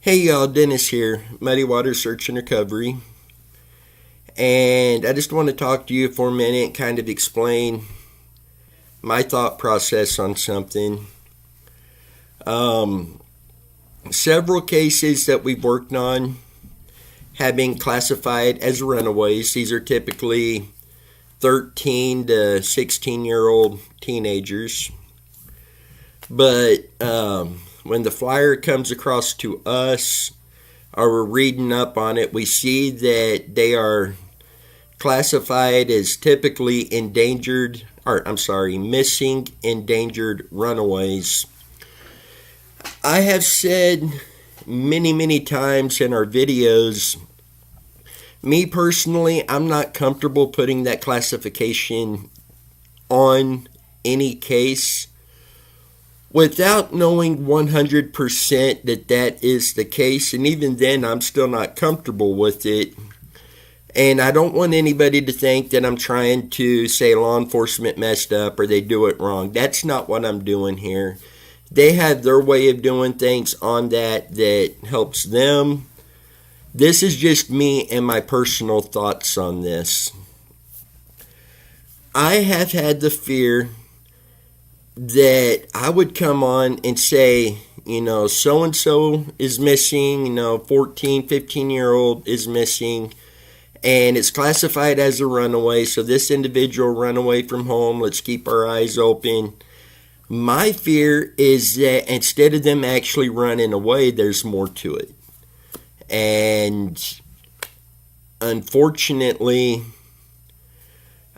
Hey y'all, Dennis here, Muddy Water Search and Recovery. And I just want to talk to you for a minute and kind of explain my thought process on something. Several cases that we've worked on have been classified as runaways. These are typically 13 to 16-year-old teenagers. But when the flyer comes across to us, or we're reading up on it, we see that they are classified as typically missing endangered runaways. I have said many times in our videos, me personally, I'm not comfortable putting that classification on any case without knowing 100% that is the case. And even then, I'm still not comfortable with it. And I don't want anybody to think that I'm trying to say law enforcement messed up or they do it wrong. That's not what I'm doing here. They have their way of doing things on that helps them. This is just me and my personal thoughts on this. I have had the fear that I would come on and say, so-and-so is missing, 14, 15-year-old is missing, and it's classified as a runaway, so this individual run away from home, let's keep our eyes open. My fear is that instead of them actually running away, there's more to it. And unfortunately,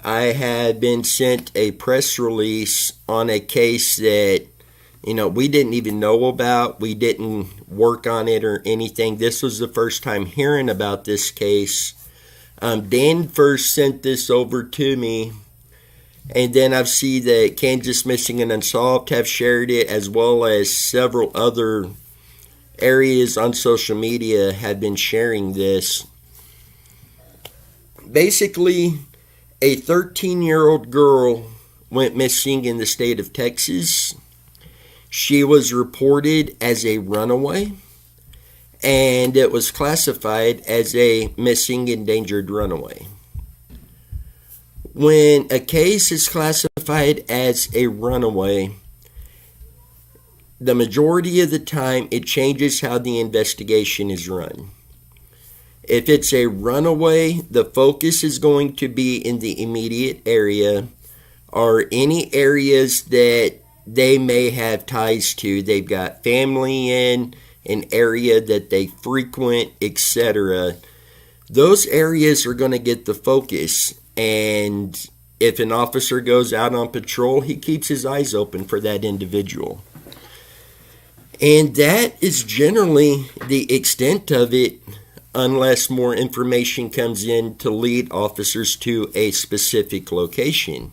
I had been sent a press release on a case that, we didn't even know about. We didn't work on it or anything. This was the first time hearing about this case. Dan first sent this over to me, and then I've seen that Kansas Missing and Unsolved have shared it, as well as several other areas on social media have been sharing this. Basically, a 13-year-old girl went missing in the state of Texas. She was reported as a runaway, and it was classified as a missing endangered runaway. When a case is classified as a runaway, the majority of the time it changes how the investigation is run. If it's a runaway, the focus is going to be in the immediate area or any areas that they may have ties to. They've got family in an area that they frequent, etc. Those areas are going to get the focus. And if an officer goes out on patrol, he keeps his eyes open for that individual. And that is generally the extent of it, unless more information comes in to lead officers to a specific location.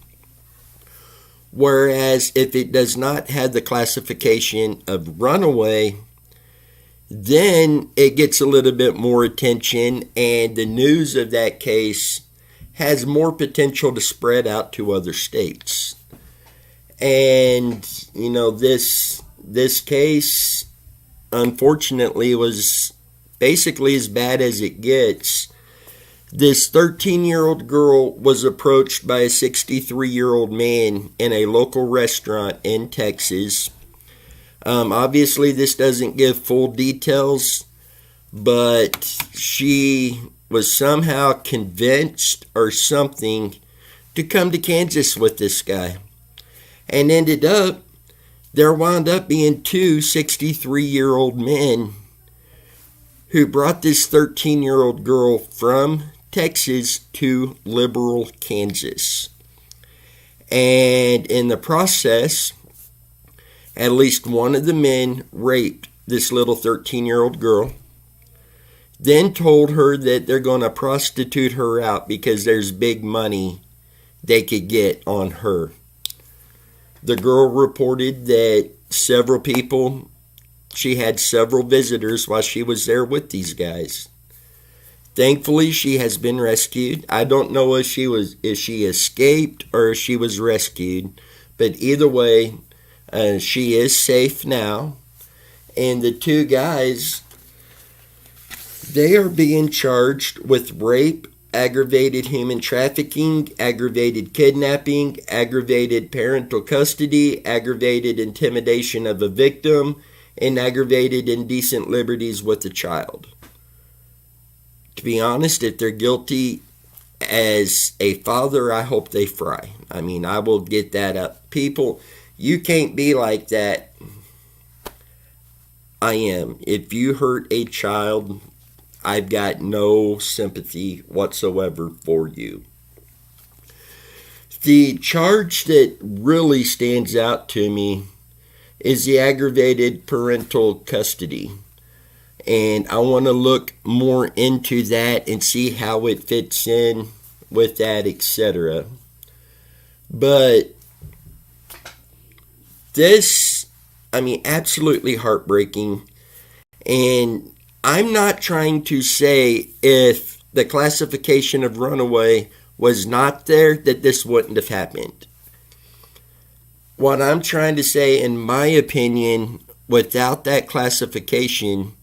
Whereas if it does not have the classification of runaway, then it gets a little bit more attention, and the news of that case has more potential to spread out to other states. And, this case, unfortunately, was basically as bad as it gets. This 13-year-old girl was approached by a 63-year-old man in a local restaurant in Texas. Obviously, this doesn't give full details, but she was somehow convinced or something to come to Kansas with this guy. And there wound up being two 63-year-old men who brought this 13-year-old girl from Texas to liberal Kansas. And in the process, at least one of the men raped this little 13-year-old girl, then told her that they're going to prostitute her out because there's big money they could get on her. The girl reported that she had several visitors while she was there with these guys. Thankfully, she has been rescued. I don't know if she escaped or if she was rescued, but either way, she is safe now. And the two guys They are being charged with rape, aggravated human trafficking, aggravated kidnapping, aggravated parental custody, aggravated intimidation of a victim, and aggravated indecent liberties with a child. To be honest, if they're guilty as a father, I hope they fry. I mean, I will get that up. People, you can't be like that. I am. If you hurt a child, I've got no sympathy whatsoever for you. The charge that really stands out to me is the aggravated parental custody. And I want to look more into that and see how it fits in with that, etc. But this, I mean, absolutely heartbreaking. And I'm not trying to say if the classification of runaway was not there, that this wouldn't have happened. What I'm trying to say, in my opinion, without that classification,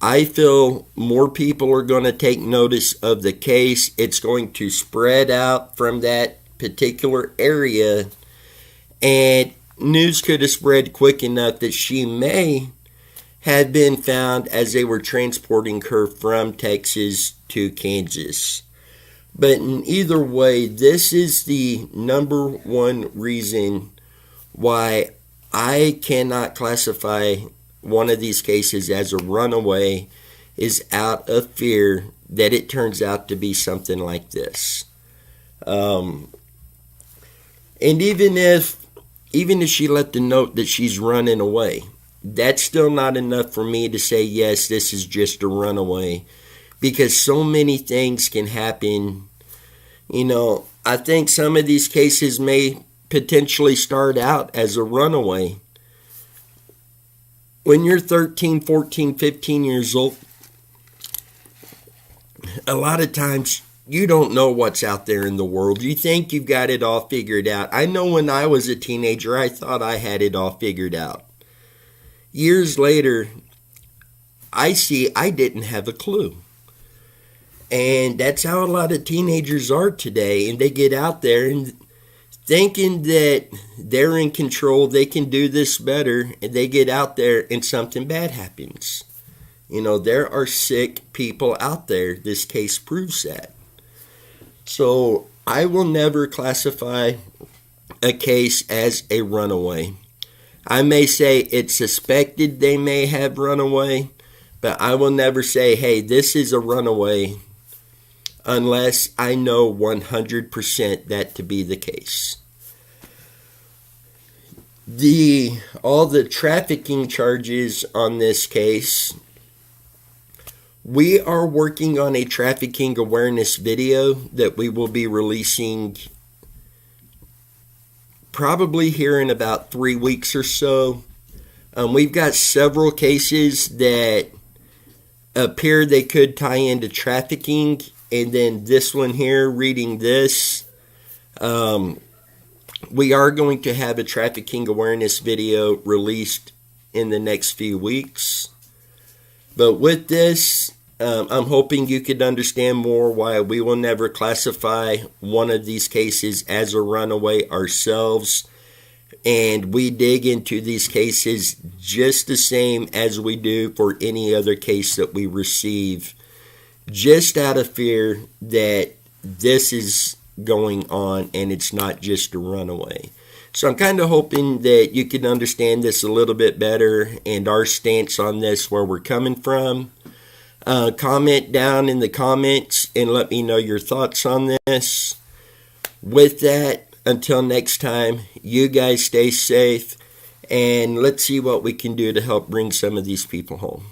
I feel more people are going to take notice of the case. It's going to spread out from that particular area, and news could have spread quick enough that she may have been found as they were transporting her from Texas to Kansas. But in either way, this is the number one reason why I cannot classify one of these cases as a runaway, is out of fear that it turns out to be something like this. And even if she let the note that she's running away, that's still not enough for me to say, yes, this is just a runaway, because so many things can happen. You know, I think some of these cases may potentially start out as a runaway. When you're 13, 14, 15 years old, a lot of times you don't know what's out there in the world. You think you've got it all figured out. I know when I was a teenager, I thought I had it all figured out. Years later, I see I didn't have a clue. And that's how a lot of teenagers are today. And they get out there and thinking that they're in control, they can do this better, and they get out there and something bad happens. You know, there are sick people out there. This case proves that. So I will never classify a case as a runaway. I may say it's suspected they may have run away, but I will never say, hey, this is a runaway, unless I know 100% that to be the case. All the trafficking charges on this case, we are working on a trafficking awareness video that we will be releasing probably here in about 3 weeks or so. We've got several cases that appear they could tie into trafficking, and then this one here, reading this, we are going to have a trafficking awareness video released in the next few weeks. But with this, I'm hoping you could understand more why we will never classify one of these cases as a runaway ourselves. And we dig into these cases just the same as we do for any other case that we receive, just out of fear that this is going on and it's not just a runaway. So I'm kind of hoping that you can understand this a little bit better and our stance on this, where we're coming from. Comment down in the comments and let me know your thoughts on this. With that, until next time, you guys stay safe, and let's see what we can do to help bring some of these people home.